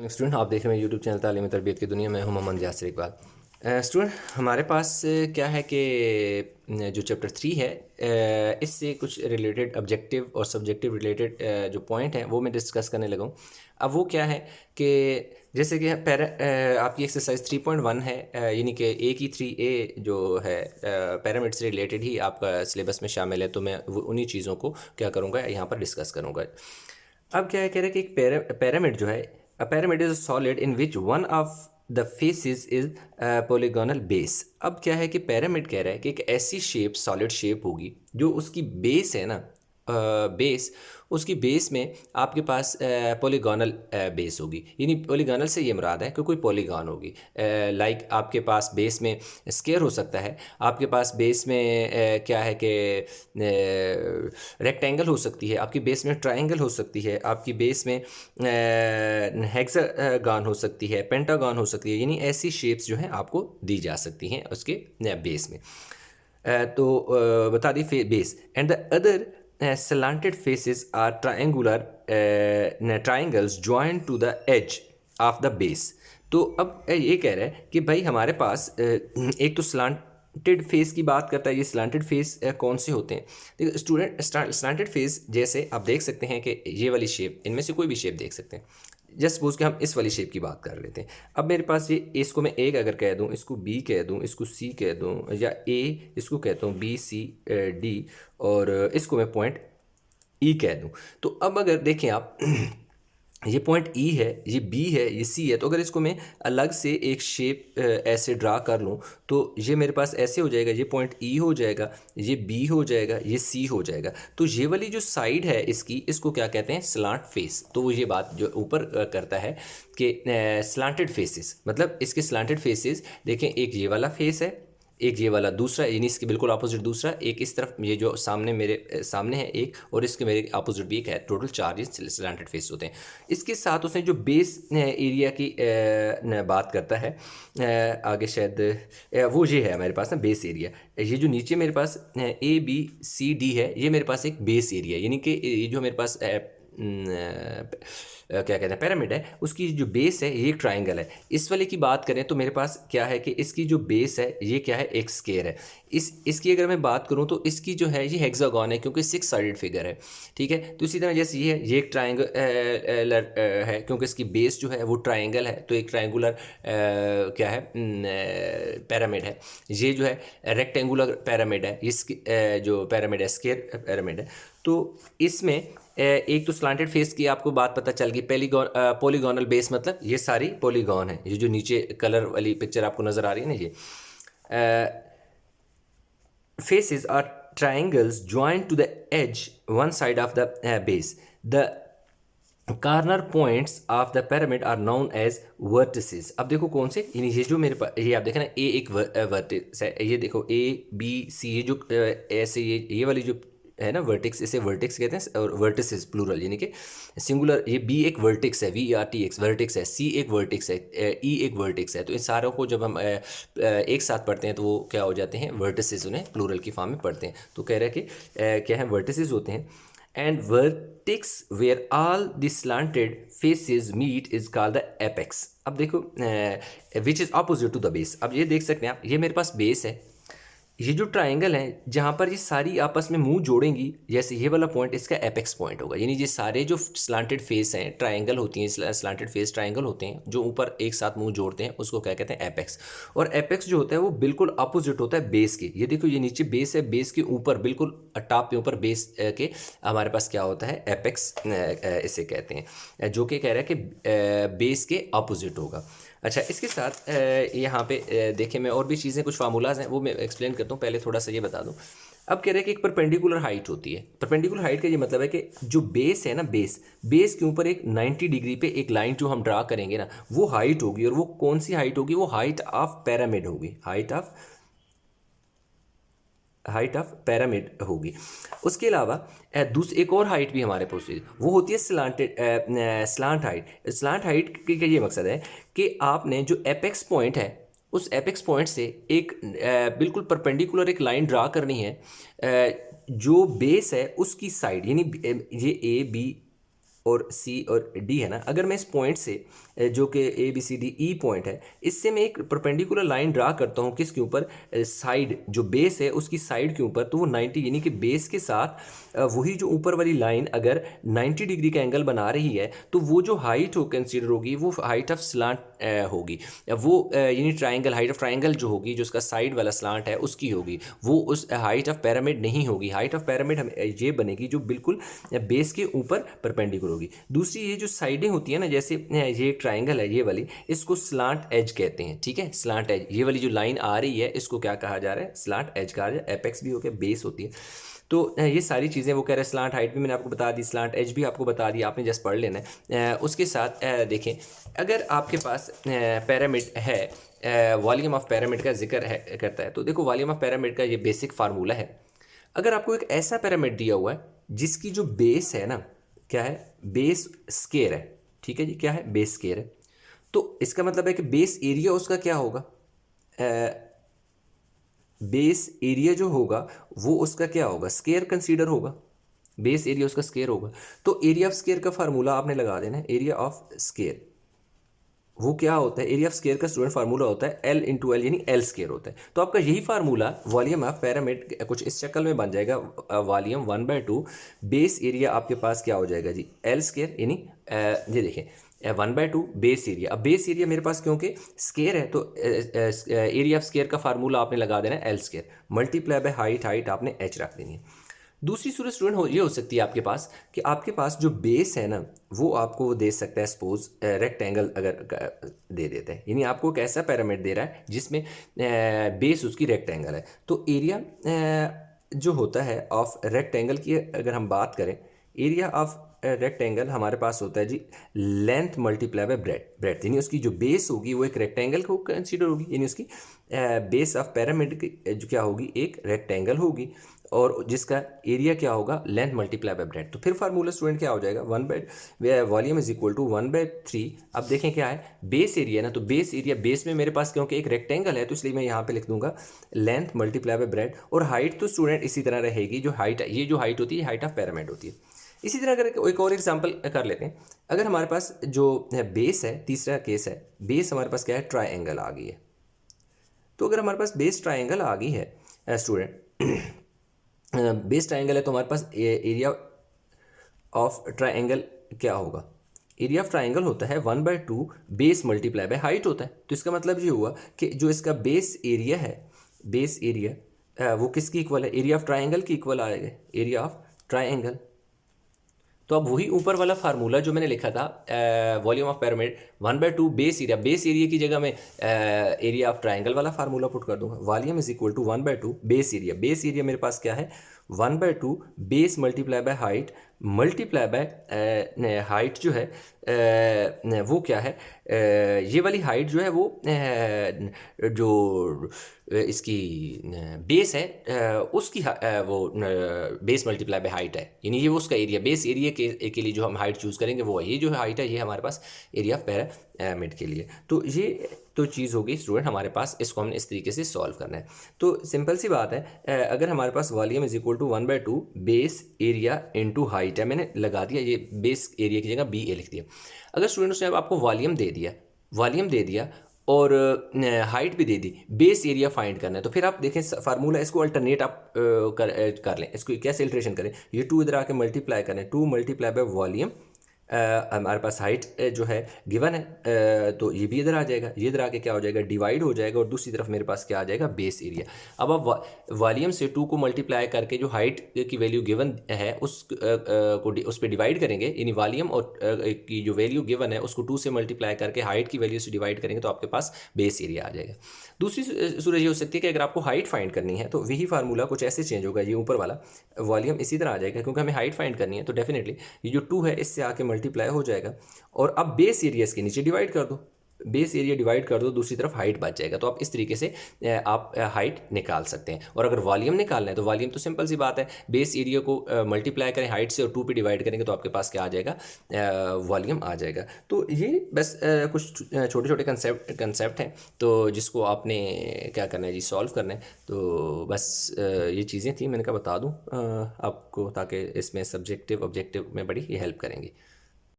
Student, आप देख रहे हैं यूट्यूब चैनल तालीम तरबियत की दुनिया में। हूं मोहम्मद यासिर इकबाल। स्टूडेंट, हमारे पास क्या है कि जो चैप्टर 3 है, इससे कुछ रिलेटेड ऑब्जेक्टिव और सब्जेक्टिव रिलेटेड जो पॉइंट हैं वो मैं डिस्कस करने लगा हूँ। अब वो क्या है कि जैसे कि आपकी एक्सरसाइज 3.1 है, यानी कि ए की 3A जो है पैरामिड से रिलेटेड ही आपका सिलेबस में शामिल है, तो मैं उन्हीं चीज़ों को क्या करूँगा यहाँ पर डिस्कस करूँगा। अब क्या है, कह रहे हैं कि एक pyramid जो है, a pyramid is a solid in which one of the faces is a polygonal base। अब क्या है कि pyramid कह रहा है कि एक ऐसी शेप, सॉलिड शेप होगी जो उसकी बेस है ना, बेस, उसकी बेस में आपके पास पॉलीगॉनल बेस होगी। यानी पॉलीगॉनल से ये मुराद है कि कोई पॉलीगॉन होगी। लाइक आपके पास बेस में स्क्वायर हो सकता है, आपके पास बेस में क्या है कि रेक्टेंगल हो सकती है, आपकी बेस में ट्रायंगल हो सकती है, आपकी बेस में हेक्सागन हो सकती है, पेंटागन हो सकती है। यानी ऐसी शेप्स जो हैं आपको दी जा सकती हैं उसके बेस में। तो बता the base and the other slanted faces are triangles joined to the edge of the base। तो अब ये कह रहा है कि भाई हमारे पास एक तो स्लांटेड फेस की बात करता है। ये स्लांटेड फेस कौन से होते हैं? देखो स्टूडेंट, स्लांटेड फेस जैसे आप देख सकते हैं कि ये वाली शेप, इनमें से कोई भी शेप देख सकते हैं। जस्ट सपोज कि हम इस वाली शेप की बात कर लेते हैं। अब मेरे पास ये इसको मैं एक अगर कह दूं, इसको बी कह दूं, इसको सी कह दूं, या ए इसको कहता हूँ बी सी डी, और इसको मैं पॉइंट ई कह दूं। तो अब अगर देखें आप ये पॉइंट ई है, ये बी है, ये सी है, तो अगर इसको मैं अलग से एक शेप ऐसे ड्रा कर लूँ तो ये मेरे पास ऐसे हो जाएगा। ये पॉइंट ई हो जाएगा, ये बी हो जाएगा, ये सी हो जाएगा। तो ये वाली जो साइड है इसकी, इसको क्या कहते हैं? Slant face. तो वो ये बात जो ऊपर करता है कि स्लांटेड फेसेस, मतलब इसके स्लांटेड फेसेस देखें, एक ये वाला फेस है, एक ये वाला दूसरा, यानी इसके बिल्कुल अपोजिट दूसरा, एक इस तरफ ये जो सामने मेरे सामने है एक, और इसके मेरे अपोजिट भी एक है। टोटल 4 स्लैंटेड फेस होते हैं। इसके साथ उसने जो बेस एरिया की बात करता है, आगे शायद वो ये है हमारे पास ना बेस एरिया। ये जो नीचे मेरे पास ABCD है, ये मेरे पास एक बेस एरिया, यानी कि ये जो मेरे पास क्या कहते हैं पिरामिड है, उसकी जो बेस है ये एक ट्राइंगल है। इस वाले की बात करें तो मेरे पास क्या है कि इसकी जो बेस है ये क्या है? एक स्क्वायर है। इसकी अगर मैं बात करूं तो इसकी जो है ये हेक्सागन है, क्योंकि 6 साइडेड फिगर है। ठीक है, तो इसी तरह जैसे ये है, ये एक ट्राइंगल है, क्योंकि इसकी बेस जो है वो ट्राइंगल है, तो एक ट्राइंगुलर क्या है पिरामिड है। ये जो है रेक्टेंगुलर पिरामिड है, इसकी जो पिरामिड है स्क्वायर पिरामिड है। तो इसमें एक तो स्लांटेड फेस की आपको बात पता चल गई। पॉलीगोनल बेस मतलब ये सारी पॉलीगॉन है। ये जो नीचे कलर वाली पिक्चर आपको नज़र आ रही है ना, ये faces are triangles joined to the edge one side of the base। The corner points of the pyramid are known as vertices. अब देखो कौन से, यानी ये जो मेरे पास, ये आप देखें ना, ए एक वर्टिस है, ये देखो ABC, ये जो ऐसे ये वाली जो है ना वर्टिक्स, इसे वर्टिक्स कहते हैं, और वर्टिसेस प्लूरल यानी कि सिंगुलर। ये बी एक वर्टिक्स है, VERTX वर्टिक्स है, सी एक वर्टिक्स है, ई एक वर्टिक्स है। तो इन सारों को जब हम एक साथ पढ़ते हैं तो वो क्या हो जाते हैं? वर्टिसेस, उन्हें प्लूरल की फॉर्म में पढ़ते हैं। तो कह रहा है कि क्या है? वर्टिसेस होते हैं। And vertex where all the slanted faces meet is called the apex। अब देखो which is opposite to the base। अब ये देख सकते हैं आप, ये मेरे पास बेस है, ये जो ट्राइंगल है जहाँ पर ये सारी आपस में मुंह जोड़ेंगी, जैसे ये वाला पॉइंट इसका एपेक्स पॉइंट होगा। यानी ये सारे जो स्लांटेड फेस हैं, ट्राइंगल होती हैं, स्लांटेड फेस ट्राइंगल होते हैं जो ऊपर एक साथ मुंह जोड़ते हैं, उसको क्या कहते हैं? एपेक्स। और एपेक्स जो होता है वो बिल्कुल अपोजिट होता है बेस के। ये देखो, ये नीचे बेस है, बेस के ऊपर बिल्कुल टॉप पे ऊपर बेस के हमारे पास क्या होता है? एपेक्स इसे कहते हैं, जो कि कह रहा है कि बेस के अपोजिट होगा। अच्छा, इसके साथ यहाँ पे देखें, मैं और भी चीज़ें कुछ फार्मूलाज हैं वो मैं एक्सप्लेन करता हूँ। पहले थोड़ा सा ये बता दूँ। अब कह रहे हैं कि एक परपेंडिकुलर हाइट होती है। परपेंडिकुलर हाइट का ये मतलब है कि जो बेस है ना, बेस के ऊपर एक 90 डिग्री पे एक लाइन जो हम ड्रा करेंगे ना, वो हाइट होगी। और वो कौन सी हाइट होगी? वो हाइट ऑफ पिरामिड होगी, हाइट ऑफ पिरामिड होगी। उसके अलावा एक और हाइट भी हमारे पास है, वो होती है स्लांट हाइट। स्लांट हाइट का ये मकसद है कि आपने जो एपेक्स पॉइंट है, उस एपेक्स पॉइंट से एक बिल्कुल परपेंडिकुलर एक लाइन ड्रा करनी है, जो बेस है उसकी साइड, यानी ये A B और C और D है ना। अगर मैं इस पॉइंट से जो कि ABCDE पॉइंट है, इससे मैं एक परपेंडिकुलर लाइन ड्रा करता हूँ किसके ऊपर, साइड जो बेस है उसकी साइड के ऊपर, तो वो 90 यानी कि बेस के साथ वही जो ऊपर वाली लाइन अगर 90 डिग्री का एंगल बना रही है तो वो जो हाइट हो कंसीडर होगी वो हाइट ऑफ स्लांट होगी, वो यानी ट्राइंगल, हाइट ऑफ ट्राइंगल जो होगी, जो उसका साइड वाला स्लांट है उसकी होगी, वो उस हाइट ऑफ पिरामिड नहीं होगी। हाइट ऑफ पिरामिड हम ये बनेगी जो बिल्कुल बेस के ऊपर परपेंडिकुलर होगी। दूसरी ये जो साइडें होती है ना, जैसे ये एक ट्राइंगल है ये वाली, इसको स्लांट एज कहते हैं, ठीक है, स्लांट एज, ये वाली जो लाइन आ रही है इसको क्या कहा जा रहा है, स्लांट एज कहा जा रहा है। एपेक्स भी हो गया, बेस होती है। तो ये सारी चीज़ें वो कह रहे हैं। स्लांट हाइट भी मैंने आपको बता दी, स्लांट एज भी आपको बता दिया, आपने जस्ट पढ़ लेना है। उसके साथ देखें, अगर आपके पास पिरामिड है, वॉल्यूम ऑफ पिरामिड का जिक्र है करता है, तो देखो वॉल्यूम ऑफ पिरामिड का ये बेसिक फार्मूला है। अगर आपको एक ऐसा पिरामिड दिया हुआ है जिसकी जो बेस है ना, क्या है, बेस स्केयर है, ठीक है जी, क्या है, बेस स्केयर है, तो इसका मतलब है कि बेस एरिया उसका क्या होगा, बेस एरिया जो होगा वो उसका क्या होगा, स्केयर कंसीडर होगा, बेस एरिया उसका स्केयर होगा। तो एरिया ऑफ स्केयर का फार्मूला आपने लगा देना है, एरिया ऑफ स्केयर वो क्या होता है, एरिया ऑफ स्केयर का स्टूडेंट फार्मूला होता है L इंटू एल, यानी L स्केयर होता है। तो आपका यही फार्मूला वॉल्यूम ऑफ पिरामिड कुछ इस शक्ल में बन जाएगा, वॉल्यूम 1/2 बेस एरिया आपके पास क्या हो जाएगा जी, L स्केयर, यानी ये देखें 1/2 बेस एरिया। अब बेस एरिया मेरे पास क्योंकि स्केयर है तो एरिया ऑफ स्केयर का फार्मूला आपने लगा देना है L square multiply by height, height आपने H रख देनी है। दूसरी सूरत स्टूडेंट ये हो सकती है आपके पास कि आपके पास जो बेस है ना वो आपको वो दे सकता है, सपोज रेक्टेंगल अगर दे देता है, यानी आपको एक ऐसा पिरामिड दे रहा है जिसमें बेस उसकी रेक्टेंगल है, तो एरिया जो होता है ऑफ रेक्टेंगल की अगर हम बात करें, एरिया ऑफ रेक्टेंगल हमारे पास होता है जी लेंथ मल्टीप्लाई बाय ब्रेड्थ, यानी उसकी जो बेस होगी वो एक रेक्टेंगल को कंसीडर होगी, यानी उसकी बेस ऑफ पिरामिड जो क्या होगी, एक रेक्टेंगल होगी, और जिसका एरिया क्या होगा, लेंथ मल्टीप्लाई बाय ब्रेड्थ। तो फिर फार्मूला स्टूडेंट क्या हो जाएगा, वॉल्यूम इज इक्वल टू 1/3। अब देखें क्या है, बेस एरिया ना, तो बेस एरिया, बेस में मेरे पास क्योंकि एक रेक्टेंगल है तो इसलिए मैं यहाँ पे लिख दूंगा लेंथ मल्टीप्लाई बाय ब्रेड्थ, और हाइट तो स्टूडेंट इसी तरह रहेगी, जो हाइट, ये जो हाइट होती है हाइट ऑफ पिरामिड होती है। इसी तरह अगर एक और एग्जाम्पल कर लेते हैं, अगर हमारे पास जो बेस है, तीसरा केस है, बेस हमारे पास क्या है, ट्राइंगल आ गई है। तो अगर हमारे पास बेस ट्राइंगल आ गई है स्टूडेंट, बेस ट्राइंगल है, तो हमारे पास एरिया ऑफ ट्राइंगल क्या होगा, एरिया ऑफ ट्राइंगल होता है 1/2 बेस मल्टीप्लाई बाय हाइट होता है। तो इसका मतलब ये हुआ कि जो इसका बेस एरिया है, बेस एरिया वो किसकी इक्वल है, एरिया ऑफ ट्राइंगल की इक्वल आएगा, एरिया ऑफ ट्राइंगल। तो अब वही ऊपर वाला फार्मूला जो मैंने लिखा था volume of pyramid 1/2 base area, base area की जगह में एरिया ऑफ ट्राइंगल वाला फार्मूला पुट कर दूंगा, volume is equal to 1/2 base area, base area मेरे पास क्या है 1/2 base multiply by height, multiply by height जो है वो क्या है, ये वाली हाइट जो है वो जो इसकी बेस है उसकी वो बेस मल्टीप्लाई बाय हाइट है, यानी ये वो उसका एरिया, बेस एरिया के लिए जो हम हाइट चूज़ करेंगे वो है, ये जो हाइट है ये हमारे पास एरिया ऑफ पिरामिड के लिए। तो ये तो चीज़ होगी स्टूडेंट हमारे पास, इसको हमने इस तरीके से सॉल्व करना है। तो सिंपल सी बात है, अगर हमारे पास volume is equal to 1/2 base area into height है, मैंने लगा दिया ये बेस एरिया की जगह BA लिख दिया। अगर स्टूडेंट्स ने अब आपको वॉल्यूम दे दिया और हाइट भी दे दी, बेस एरिया फाइंड करना है, तो फिर आप देखें फार्मूला, इसको अल्टरनेट आप कर लें, इसको कैसे इल्ट्रेशन करें, ये 2 इधर आके मल्टीप्लाई करें, 2 मल्टीप्लाई बाय वॉल्यूम, हमारे पास हाइट जो है गिवन है, तो ये भी इधर आ जाएगा, ये इधर आके क्या हो जाएगा, डिवाइड हो जाएगा, और दूसरी तरफ मेरे पास क्या आ जाएगा, बेस एरिया। अब आप वॉल्यूम से 2 को मल्टीप्लाई करके जो हाइट की वैल्यू गिवन है उस पर डिवाइड करेंगे, यानी वॉल्यूम और की जो वैल्यू गिवन है उसको 2 से मल्टीप्लाई करके हाइट की वैल्यू से डिवाइड करेंगे, तो आपके पास बेस एरिया आ जाएगा। दूसरी सूरत ये हो सकती है कि अगर आपको हाइट फाइंड करनी है तो वही फार्मूला कुछ ऐसे चेंज होगा, ये ऊपर वाला वॉल्यूम इसी तरह आ जाएगा, क्योंकि हमें हाइट फाइंड करनी है, तो डेफिनेटली ये जो 2 है इससे आके मल्टीप्लाई हो जाएगा, और अब बेस एरिया इसके नीचे डिवाइड कर दो, बेस एरिया डिवाइड कर दो, दूसरी तरफ हाइट बच जाएगा। तो आप इस तरीके से आप हाइट निकाल सकते हैं। और अगर वॉल्यूम निकालना है तो वॉल्यूम तो सिंपल सी बात है, बेस एरिया को मल्टीप्लाई करें हाइट से और 2 पे डिवाइड करेंगे तो आपके पास क्या आ जाएगा, वॉल्यूम आ जाएगा। तो ये बस कुछ छोटे छोटे कंसेप्ट हैं, तो जिसको आपने क्या करना है जी, सॉल्व करना है। तो बस ये चीज़ें थी, मैंने कहा बता दूँ आपको, ताकि इसमें सब्जेक्टिव ऑब्जेक्टिव में बड़ी ये हेल्प करेंगी।